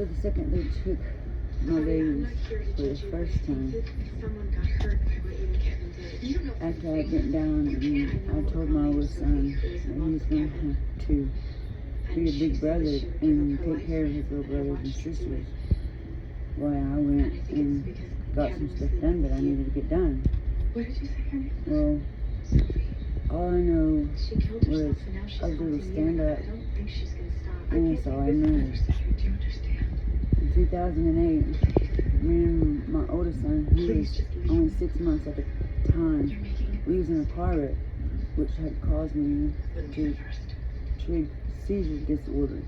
So the second they took my babies for the first time, after I went down and I told my oldest son that he's going to have to be a big brother and take care of his little brothers and sisters, while I went and got some stuff done that I needed to get done. What did you say her name was? Well, all I know She killed was herself and now she's I was able to haunting stand you. up, I don't think she's gonna stop. and that's all I know. Do you understand? In 2008, me and my oldest son, he was only 6 months at the time, You're making it we was in a car wreck, which had caused me Wouldn't to be the first. treat seizure disorder.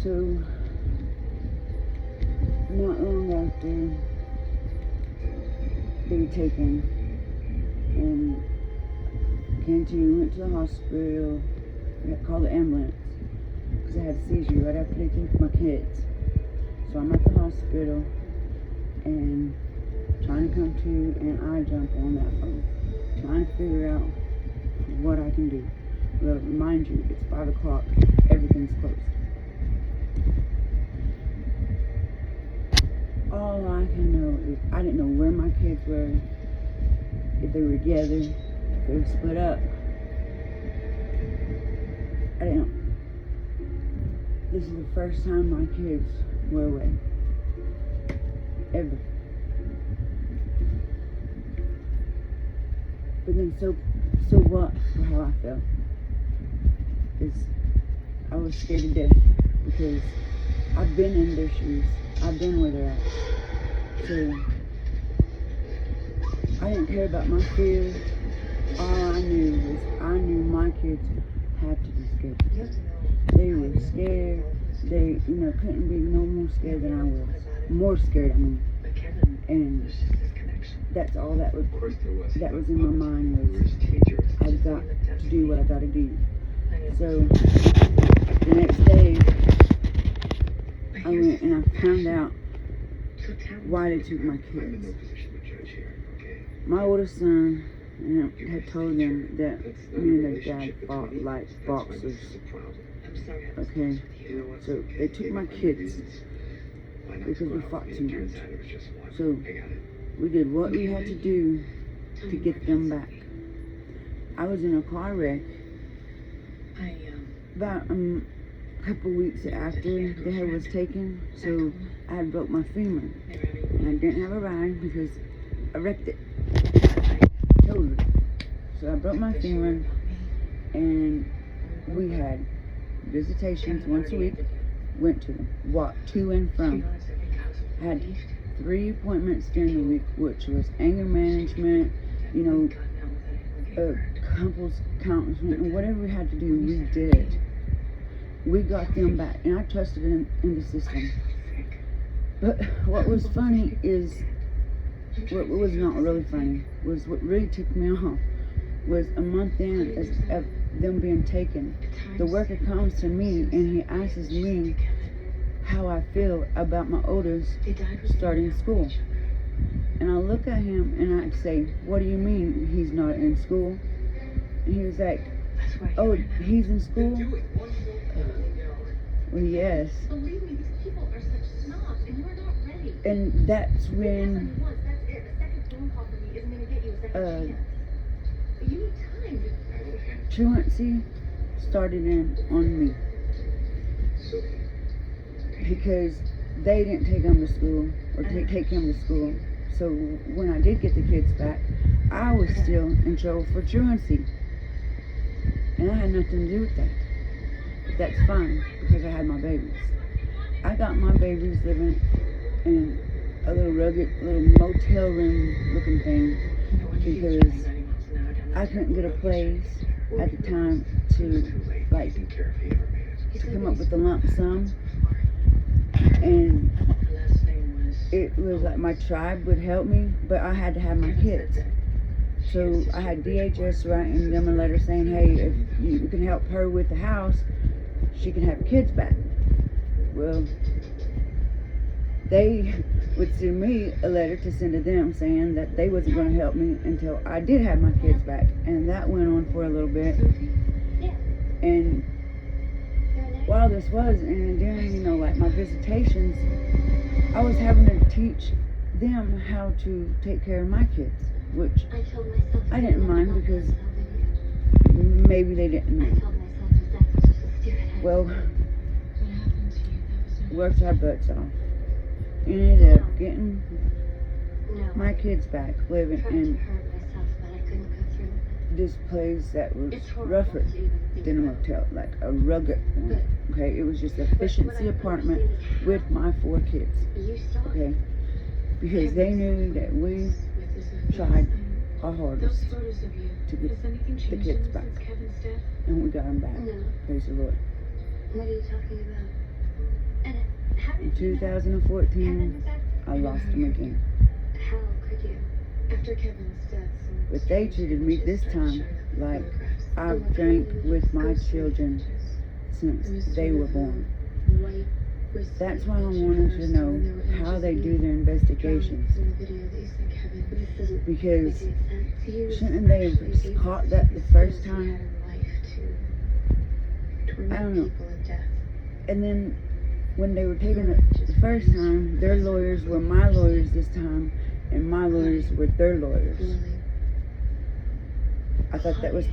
So, not long after they were taken and went to the hospital, called the ambulance because I had a seizure right after they took my kids. So I'm at the hospital and trying to come to, and I jump on that phone, trying to figure out what I can do. Well, mind you, it's 5 o'clock, everything's closed. All I can know is I didn't know where my kids were, if they were together, if they were split up. I didn't know. This is the first time my kids were away. Ever. But then so what for how I felt is I was scared to death because I've been in their shoes. I've been where they're at. So I didn't care about my fear. All I knew was I knew my kids had to be scared. They were scared. They, couldn't be no more scared than I was. More scared, I mean. And that's all that was in my mind was I got to do what I got to do. So the next day I went and I found out why they took my kids. My oldest son had told them that me and their dad fought like boxers. Okay, so they took my kids because we fought too much. So we did what we had to do to get them back. I was in a car wreck about a couple weeks after the head was taken, so I had broke my femur and I didn't have a ride because I wrecked it totally. So I broke my femur and we had visitations once a week, went to them, walked to and from, had 3 appointments during the week, which was anger management, couples counseling, and whatever we had to do, we did. We got them back, and I trusted in the system. But what was funny is, what was not really funny, was what really ticked me off, was a month in of them being taken, the worker comes to me and he asks me how I feel about my oldest starting school. And I look at him and I say, what do you mean he's not in school? And he was like, oh, he's in school? Well, yes. Believe me, these people are such snobs, and you're not ready. And that's when That's it. A second phone call from me isn't going to get you a second chance. You need time. truancy started in on me. Because they didn't take him to school, or take him to school. So when I did get the kids back, I was still in trouble for truancy. And I had nothing to do with that. But that's fine, because I had my babies. I got my babies living in a little rugged, little motel room looking thing, because I couldn't get a place at the time to come up with a lump sum. And it was like my tribe would help me, but I had to have my kids. So I had DHS writing them a letter saying, hey, if you can help her with the house, she can have her kids back. Well, they would send me a letter to send to them saying that they wasn't going to help me until I did have my kids back. And that went on for a little bit. And while this was, and during, you know, like my visitations, I was having to teach them how to take care of my kids, which I told myself I didn't mind because maybe they didn't I know. told myself that was just a stupid idea. Well, What happened to you? That was worked our butts off. Ended up getting No, my kids back, living I tried to in hurt myself, but I couldn't go through with it. this place that was It's horrible rougher to even think than a about. motel, like a rugged one. Okay, it was just an efficiency apartment with my 4 kids. You saw Okay, because they knew that we with this tried our Those hardest photos of you. to get, Has anything changed kids in them back. since Kevin's death? and we got them back. No, Praise the Lord. what are you talking about? And how In did you know 2014, Kevin was after? I lost them again. How could you? After Kevin's death, some But they strange treated me images this started time showing up. like Photographs. I've drank with my children since they were born. White wrist That's why I pictures wanted to know when there were how images they of do you their drowning investigations. in the video that you sent Kevin. This doesn't Because make any sense. He was shouldn't they have actually able caught to that the use first skills he time? had in life to I don't know. people in death. And then when they were taking it the first time, their lawyers were my lawyers this time, and my lawyers were their lawyers. Lily. I thought that was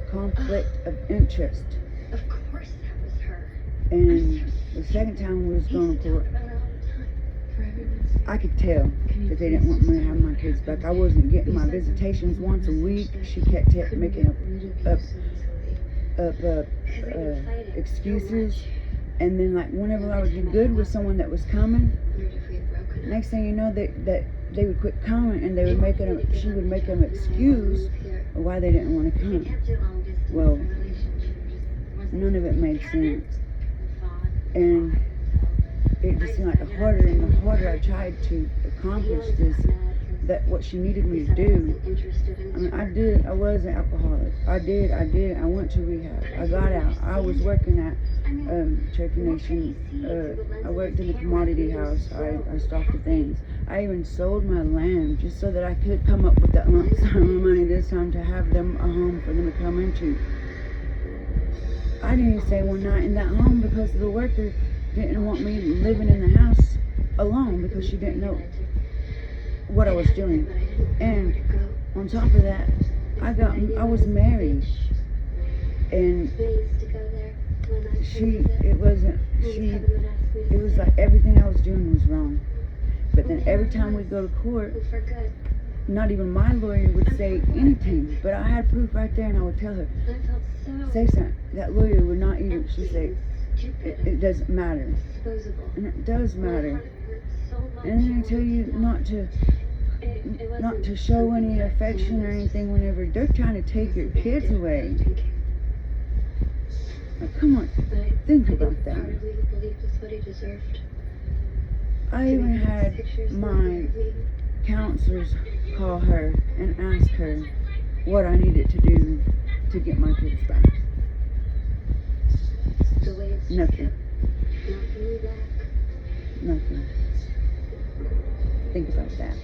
conflict of interest. Of course that was her. And the second time we was going to court, About it all the time. For everyone's sake, I could tell can you that they didn't want me to have my kids back. I wasn't getting my visitations once a week. She kept making up excuses. And then, like, whenever I would get good with someone that was coming, next thing you know, that they would quit coming, and they would make them. She would make them excuse why they didn't want to come. Well, none of it made sense, and it just seemed like the harder and the harder I tried to accomplish this, that what she needed me to do. I mean, I was an alcoholic. I went to rehab. I got out. I was working at Cherokee Nation. I worked in the commodity house. I stocked the things. I even sold my land just so that I could come up with that lump sum of money this time to have them a home for them to come into. I didn't even stay one night in that home because the worker didn't want me living in the house alone because she didn't know what I was doing. And on top of that, I was married, and it was like everything I was doing was wrong. But then every time we go to court, not even my lawyer would say anything, but I had proof right there, and I would tell her, say something. That lawyer would not even, she'd say, it doesn't matter. And it does matter. And then I tell you not to show any affection or anything whenever they're trying to take your kids away. Now, come on, think about that. I even had my counselors call her and ask her what I needed to do to get my kids back. Nothing. Nothing. Think about that.